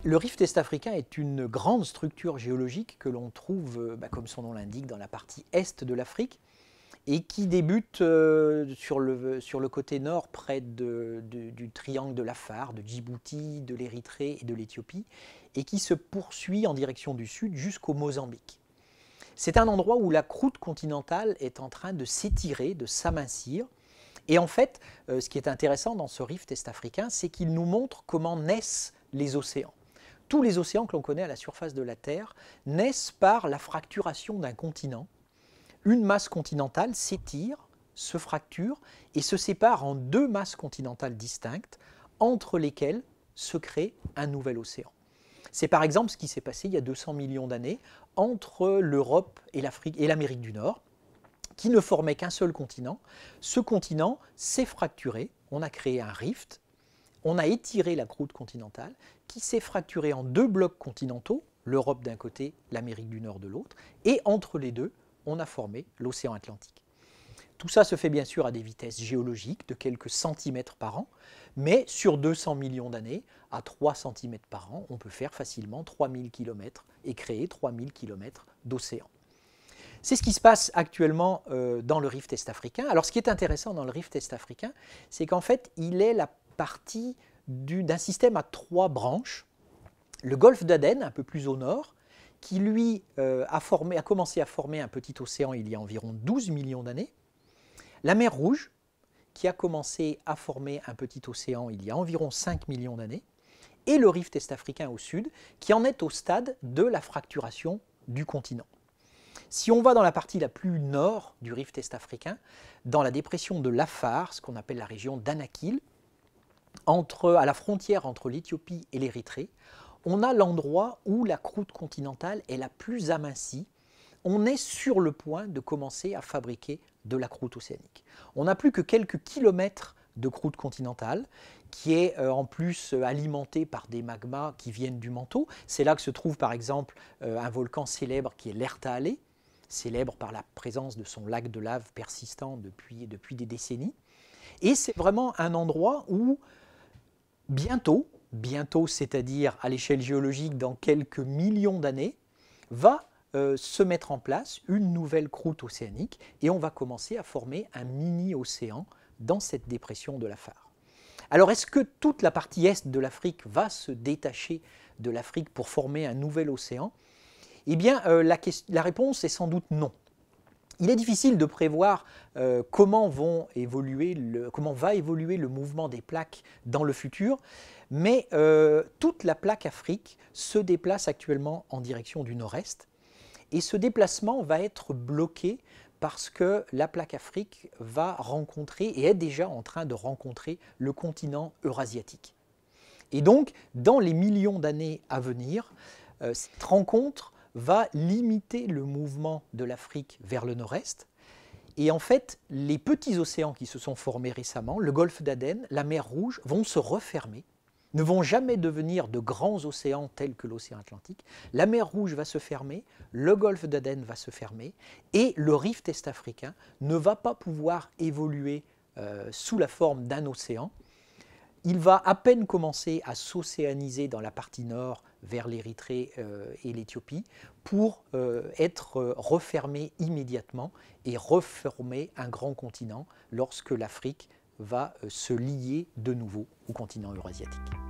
Le rift est-africain est une grande structure géologique que l'on trouve, comme son nom l'indique, dans la partie est de l'Afrique et qui débute sur le côté nord, près du triangle de l'Afar, de Djibouti, de l'Érythrée et de l'Éthiopie, et qui se poursuit en direction du sud jusqu'au Mozambique. C'est un endroit où la croûte continentale est en train de s'étirer, de s'amincir. Et en fait, ce qui est intéressant dans ce rift est-africain, c'est qu'il nous montre comment naissent les océans. Tous les océans que l'on connaît à la surface de la Terre naissent par la fracturation d'un continent. Une masse continentale s'étire, se fracture et se sépare en deux masses continentales distinctes, entre lesquelles se crée un nouvel océan. C'est par exemple ce qui s'est passé il y a 200 millions d'années entre l'Europe et l'Amérique du Nord, qui ne formait qu'un seul continent. Ce continent s'est fracturé, on a créé un rift, on a étiré la croûte continentale, qui s'est fracturée en deux blocs continentaux, l'Europe d'un côté, l'Amérique du Nord de l'autre, et entre les deux, on a formé l'océan Atlantique. Tout ça se fait bien sûr à des vitesses géologiques de quelques centimètres par an, mais sur 200 millions d'années, à 3 centimètres par an, on peut faire facilement 3000 km et créer 3000 km d'océan. C'est ce qui se passe actuellement dans le rift est-africain. Alors ce qui est intéressant dans le rift est-africain, c'est qu'en fait, il est la partie d'un système à 3 branches. Le golfe d'Aden, un peu plus au nord, qui lui a commencé à former un petit océan il y a environ 12 millions d'années. La mer Rouge, qui a commencé à former un petit océan il y a environ 5 millions d'années. Et le rift est-africain au sud, qui en est au stade de la fracturation du continent. Si on va dans la partie la plus nord du rift est-africain, dans la dépression de l'Afar, ce qu'on appelle la région d'Anakil, à la frontière entre l'Éthiopie et l'Érythrée, on a l'endroit où la croûte continentale est la plus amincie. On est sur le point de commencer à fabriquer de la croûte océanique. On n'a plus que quelques kilomètres de croûte continentale qui est en plus alimentée par des magmas qui viennent du manteau. C'est là que se trouve par exemple un volcan célèbre qui est l'Ertaale, célèbre par la présence de son lac de lave persistant depuis des décennies. Et c'est vraiment un endroit où bientôt, c'est-à-dire à l'échelle géologique dans quelques millions d'années, va se mettre en place une nouvelle croûte océanique et on va commencer à former un mini-océan dans cette dépression de l'Afar. Alors est-ce que toute la partie est de l'Afrique va se détacher de l'Afrique pour former un nouvel océan? Eh bien la réponse est sans doute non. Il est difficile de prévoir comment va évoluer le mouvement des plaques dans le futur, mais toute la plaque Afrique se déplace actuellement en direction du nord-est et ce déplacement va être bloqué parce que la plaque Afrique va rencontrer et est déjà en train de rencontrer le continent eurasiatique. Et donc, dans les millions d'années à venir, cette rencontre va limiter le mouvement de l'Afrique vers le nord-est. Et en fait, les petits océans qui se sont formés récemment, le golfe d'Aden, la mer Rouge, vont se refermer, ne vont jamais devenir de grands océans tels que l'océan Atlantique. La mer Rouge va se fermer, le golfe d'Aden va se fermer, et le rift est-africain ne va pas pouvoir évoluer sous la forme d'un océan. Il va à peine commencer à s'océaniser dans la partie nord vers l'Érythrée et l'Éthiopie pour être refermé immédiatement et reformer un grand continent lorsque l'Afrique va se lier de nouveau au continent eurasiatique.